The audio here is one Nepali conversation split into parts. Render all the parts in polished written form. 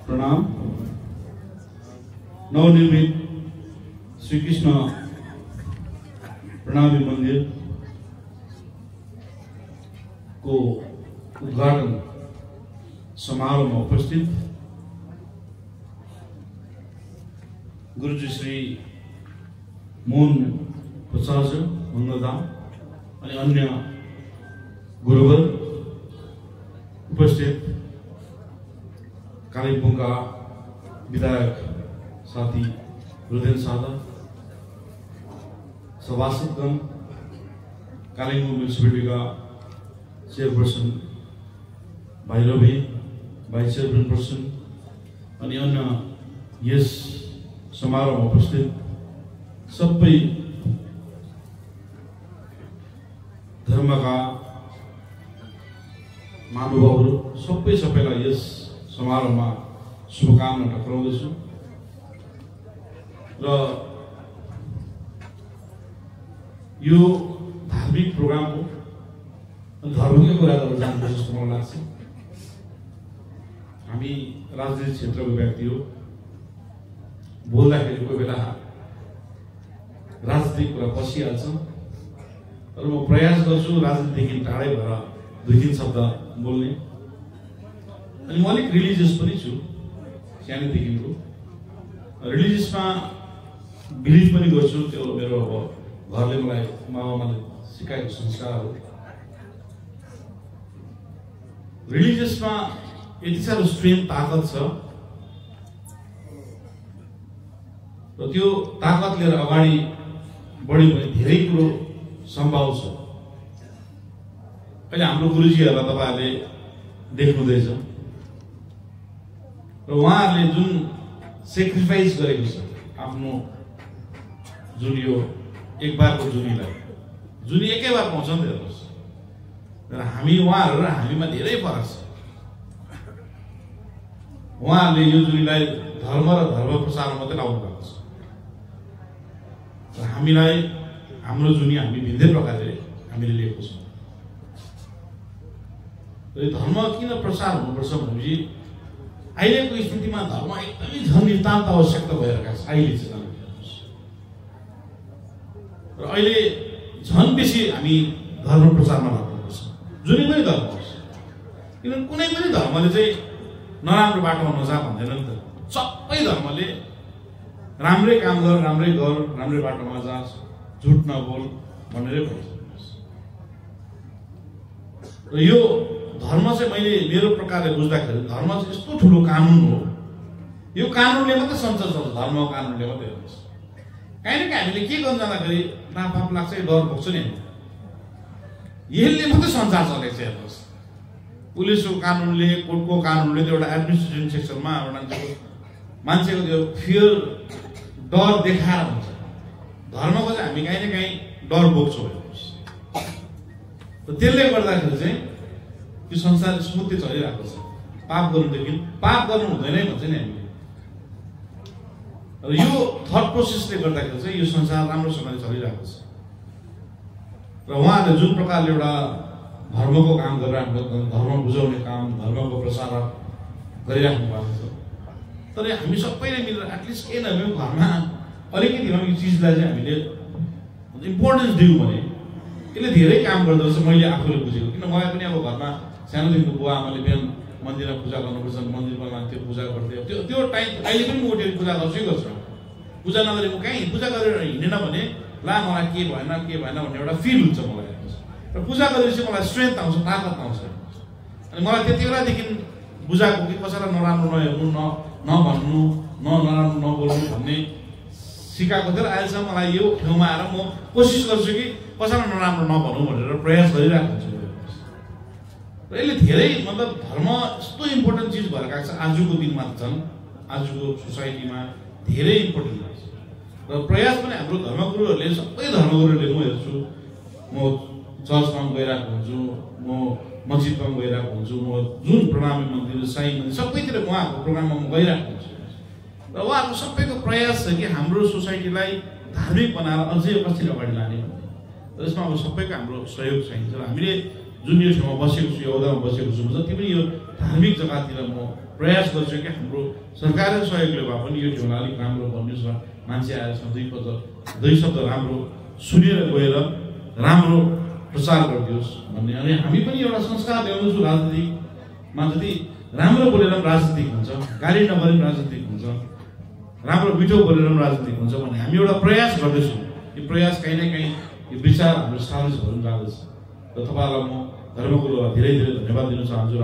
प्रणाम। नवनिर्मित श्रीकृष्ण प्रणामी मन्दिर को उद्घाटन समारोहमा उपस्थित गुरुजी श्री मोहन प्रसाद मंगलधाम अनि अन्य गुरुवर उपस्थित कालिम्पोङका विधायक साथी रुदेन सादा, सभासदगण, कालिम्पोङ म्युनिसिपालिटीका चेयरपर्सन भाइ रवि, भाइस चेयरपर्सन अनि अन्य यस समारोहमा उपस्थित सबै धर्मका महानुभावहरू सबैलाई यस समारोहमा शुभकामना टक्राउँदैछु र यो धार्मिक प्रोग्राम हो। धर्मकै कुरा गरेर जानुपर्छ जस्तो मलाई लाग्छ। हामी राजनीतिक क्षेत्रको व्यक्ति हो, बोल्दाखेरि कोही बेला राजनीतिक कुरा पसिहाल्छ, तर म प्रयास गर्छु राजनीतिदेखि टाढै भएर दुई तीन शब्द बोल्ने। अनि म अलिक रिलिजियस पनि छु, सानैदेखिको रिलिजियसमा बिलिभ पनि गर्छु। त्यो मेरो अब घरले मलाई मामाले सिकाएको संस्कार हो। रिलिजियसमा यति साह्रो स्ट्रेन्थ ताकत छ र त्यो ताकत लिएर अगाडि बढ्यो भने धेरै कुरो सम्भव छ। अहिले हाम्रो गुरुजीहरूलाई तपाईहरुले देख्नुहुँदैछ र उहाँहरूले जुन सेक्रिफाइस गरेको छ आफ्नो जुन यो एक बारको जुनीलाई, जुनी एकै बार पाउँछ नि त हेर्नुहोस्। र हामी उहाँहरू र हामीमा धेरै फरक छ। उहाँहरूले यो जुनीलाई धर्म र धर्म प्रसारमा मात्रै लाउनु भएको छ र हामीलाई हाम्रो जुनी हामी भिन्दै प्रकारले हामीले लिएको छौँ। र धर्म किन प्रसार हुनुपर्छ भनेपछि अहिलेको स्थितिमा धर्म एकदमै झन् नितान्त आवश्यकता भइरहेको छ। अहिले चाहिँ र अहिले झन् बेसी हामी धर्म प्रचारमा लाग्नुपर्छ, जुनै पनि धर्म होस्। किनभने कुनै पनि धर्मले चाहिँ नराम्रो बाटोमा नजा भन्दैन नि त। सबै धर्मले राम्रै काम गर, राम्रै बाटोमा जा, झुट नबोल भनेरै भन्छ। र यो धर्म चाहिँ मैले मेरो प्रकारले बुझ्दाखेरि धर्म चाहिँ यस्तो ठुलो कानुन हो। यो कानुनले मात्रै संसार चल्छ, धर्मको कानुनले मात्रै हेर्नुहोस्। काहीँ न काहीँ हामीले के गर्नु जाँदाखेरि नापाप लाग्छ, डर भोग्छ नि। यसले मात्रै संसार चलेको छ हेर्नुहोस्। पुलिसको कानुनले, कोर्टको कानुनले, त्यो एउटा एडमिनिस्ट्रेसन सेक्सनमा मान्छेको त्यो फियर डर देखाएर हुन्छ। धर्मको चाहिँ हामी काहीँ न काहीँ डर बोक्छौँ हेर्नुहोस्। र त्यसले गर्दाखेरि चाहिँ यो संसार स्मूथली चलिरहेको छ। पाप गर्नुदेखि पाप गर्नु हुँदैन भन्छ नि हामीले। र यो थट प्रोसेसले गर्दाखेरि चाहिँ यो संसार राम्रोसँगले चलिरहेको छ। र उहाँहरूले जुन प्रकारले एउटा धर्मको काम गरिराख्नु, धर्म बुझाउने काम, धर्मको प्रसार गरिराख्नु भएको छ। तर हामी सबैले मिलेर एटलिस्ट केही नभए घरमा अलिकति भए यो चिजलाई चाहिँ हामीले इम्पोर्टेन्स दियौँ भने यसले धेरै काम गर्दो रहेछ। मैले आफूले बुझेको, किन मलाई पनि अब घरमा सानोदेखिको बुवा आमाले बिहान मन्दिरमा पूजा गर्नुपर्छ, मन्दिरमा लान्थ्यो, पूजा गर्थ्यो। त्यो टाइम अहिले पनि म उठेर पूजा गर्छु। पूजा नगरेको कहीँ पूजा गरेर हिँडेन भने ला मलाई के भएन भन्ने एउटा फिल हुन्छ मलाई। र पूजा गरेपछि मलाई स्ट्रेन्थ आउँछ, ताकत आउँछ। अनि मलाई त्यति बेलादेखि बुझाएको कि कसैलाई नराम्रो नहेर्नु, नभन्नु, नराम्रो नबोल्नु भन्ने सिकाएको थियो। र अहिलेसम्म मलाई यो ठाउँमा आएर म कोसिस गर्छु कि कसैलाई नराम्रो नभनौँ भनेर प्रयास गरिरहेको हुन्छु। र यसले धेरै मतलब धर्म यस्तो इम्पोर्टेन्ट चिज भएर गएको छ आजको दिनमा। झन् आजको सोसाइटीमा धेरै इम्पोर्टेन्ट लाग्छ। र प्रयास पनि हाम्रो धर्मगुरुहरूले, सबै धर्मगुरुहरूले म हेर्छु, म चर्चमा गइरहेको हुन्छु, म मस्जिदमा गइरहेको हुन्छु, म जुन प्रणामी मन्दिर, साई मन्दिर सबैतिर उहाँहरूको प्रोग्राममा म गइरहेको हुन्छु। र उहाँहरूको सबैको प्रयास छ कि हाम्रो सोसाइटीलाई धार्मिक बनाएर अझै कसरी अगाडि लाने भन्ने। र यसमा अब सबैको हाम्रो सहयोग चाहिन्छ। र हामीले जुन यो ठाउँमा बसेको छु, यो ओहदामा बसेको छु, जति पनि यो धार्मिक जग्गातिर म प्रयास गर्छु कि हाम्रो सरकारको सहयोगले भए पनि यो ठाउँलाई अलिक राम्रो बनियोस् र मान्छे आएर दुई शब्द राम्रो सुनेर गएर राम्रो प्रचार गरिदियोस् भन्ने। अनि हामी पनि एउटा संस्कार ल्याउनु छु, राजनीतिकमा जति राम्रो बोलेर पनि राजनीतिक हुन्छ, गाली नगरे पनि राजनीतिक हुन्छ, राम्रो मिठो बोलेर पनि राजनीतिक हुन्छ भन्ने हामी एउटा प्रयास गर्दैछौँ। यो प्रयास कहीँ न कहीँ यो विचार हाम्रो साथीहरू जाँदैछ र तपाईँलाई म धर्मगुरुलाई धेरै धेरै धन्यवाद दिन चाहन्छु र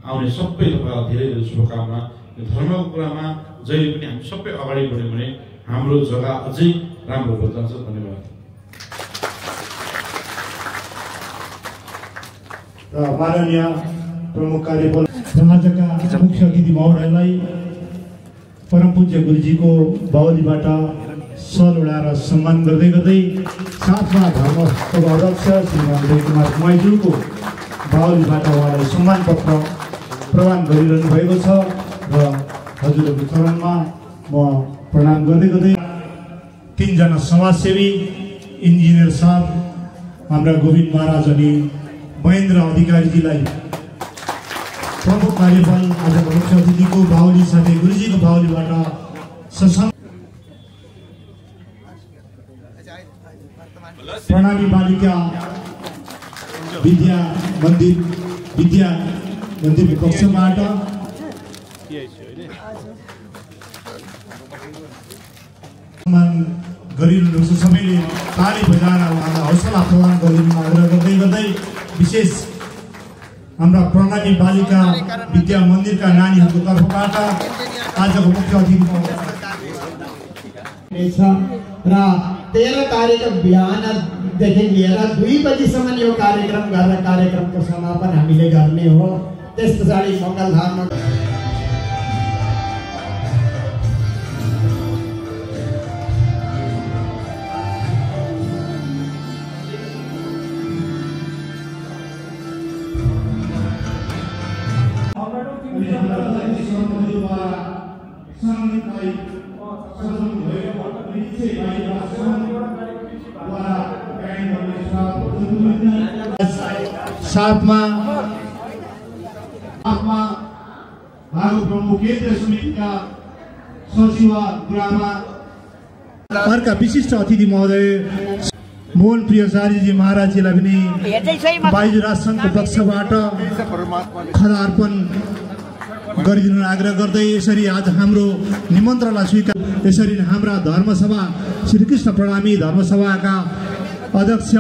आउने सबै तपाईँलाई धेरै धेरै शुभकामना। यो धर्मको कुरामा जहिले पनि हामी सबै अगाडि बढ्यौँ भने हाम्रो जग्गा अझै राम्रो भएर जान्छ। धन्यवाद। र माननीय प्रमुख कार्यपालक समाजका मुख्य अतिथि महोदयलाई परम पूज्य गुरुजीको बाहुलीबाट सल उडाएर सम्मान गर्दै गर्दै साथमा धर्मसभाको अध्यक्ष श्रीमान उदय कुमार कुमाईज्यूको बाहुलीबाट उहाँलाई सम्मान पत्र प्रदान गरिरहनु भएको छ र हजुरहरूको चरणमा म प्रणाम गर्दै गर्दै तीनजना समाजसेवी इन्जिनियर साहब हाम्रा गोविन्द महाराज अनि महेन्द्र अधिकारीजीलाई प्रमुख कार्यपाल आजको मुख्य अतिथिको बाहुली साथै गुरुजीको बाहुलीबाट प्रणामी बालिका विद्या मन्दिरको पक्षबाट सम्मान गरिरहनु छ। सबैले ताली बजाएर उहाँलाई हौसला प्रदान गरिदिनु आग्रह गर्दै गर्दै विशेष हाम्रा प्रणामी बालिका विद्या मन्दिरका नानीहरूको तर्फबाट आजको मुख्य अतिथिको र 13 तारिक बिहानदेखि लिएर 2 बजीसम्म यो कार्यक्रम गरेर कार्यक्रमको समापन हामीले गर्ने हो। त्यस पछाडि मङ्गलधाममा साथमा प्रमुख केन्द्रीय समितिका सचिव गुरुआमा अर्का विशिष्ट अतिथि महोदय मोहन प्रियचार्यजी महाराजजीलाई पनि बाइजु राजसङ्घको पक्षबाट खदा अर्पण गरिदिनु आग्रह गर्दै यसरी आज हाम्रो निमन्त्रणलाई स्वीकार यसरी हाम्रा धर्मसभा श्रीकृष्ण प्रणामी धर्मसभाका अध्यक्ष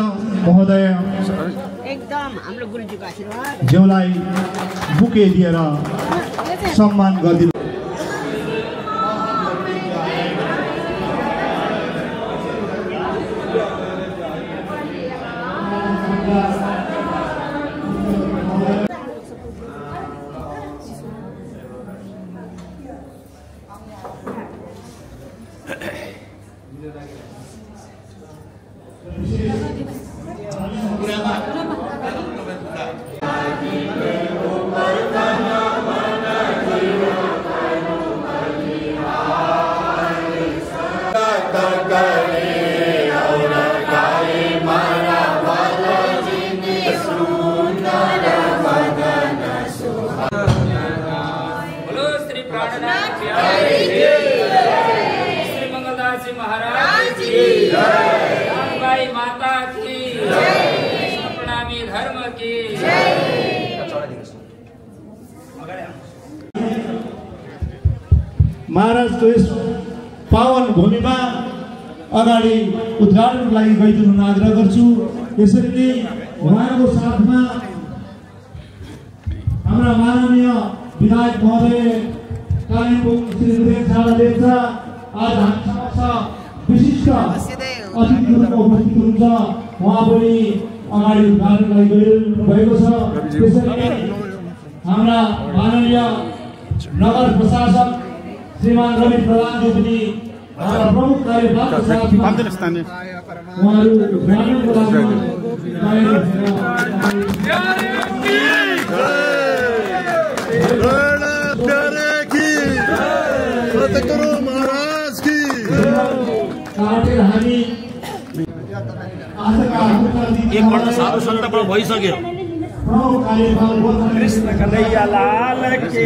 महोदय एकदम हाम्रो गुरुजीको आशीर्वाद ज्यूलाई बुके दिएर सम्मान गरिदिनु। महाराजको यस पावन भूमिमा अगाडि उद्घाटनको लागि गइदिनु आग्रह गर्छु। यसरी नै उहाँको साथमा हाम्रा माननीय विधायक महोदय कालिम्पोङ श्री उदय लेप्चा आज हामी समक्ष विशिष्ट अतिथिहरूको उपस्थित हुनुहुन्छ। उहाँ पनि अगाडि उद्घाटनको लागि गइरहनु भएको छ। त्यसरी नै हाम्रा माननीय नगर प्रशासक श्रीमान रवि प्रधानजी पनि हाम्रा प्रमुख कार्यपालकका साथमा उहाँहरू ग्रामीणको एक वर्ष साधु सन्त भइसक्यो। प्रमुख कार्यपाल कृष्ण कन्हैया लाल की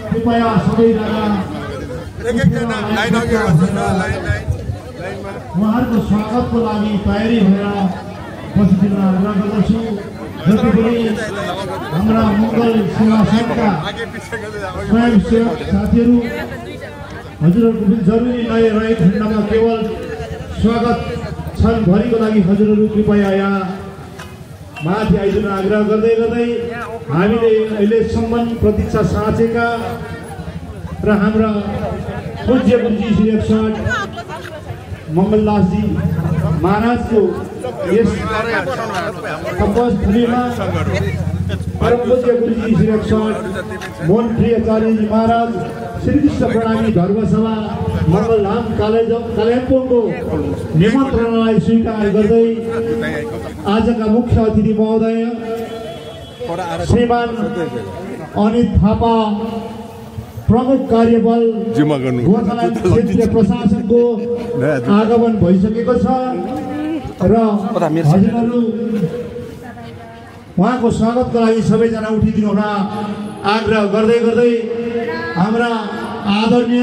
कृपया सबैजना उहाँहरूको स्वागतको लागि तयारी भएर बसिदिन आग्रह गर्दछु। जति पनि हाम्रा मङ्गल सेवा सङ्घका स्वयंसेवक साथीहरू हजुरहरूको पनि जरुरी नरहेको खण्डमा केवल स्वागत क्षण भरिको लागि हजुरहरू कृपया यहाँ माथि आइदिन आग्रह गर्दै गर्दै हामीले अहिलेसम्म प्रतीक्षा साँचेका र हाम्रा पूज्य गुरुजी श्री 108 मङ्गलदासजी महाराजको यस तपस्भूमिमा परम पूज्य गुरुजी श्री 108 मोहन प्रियाचार्यजी महाराज श्रीकृष्ण प्रणामी धर्मसभा मङ्गलधाम कालिम्पोङको निमन्त्रणालाई स्वीकार गर्दै आजका मुख्य अतिथि महोदय श्रीमान अनित थापा प्रमुख कार्यबल गोर्खाल्यान्ड क्षेत्रीय प्रशासनको आगमन भइसकेको छ र हजुरहरू उहाँको स्वागतको लागि सबैजना उठिदिनु हुन आग्रह गर्दै गर्दै हाम्रा आदरणीय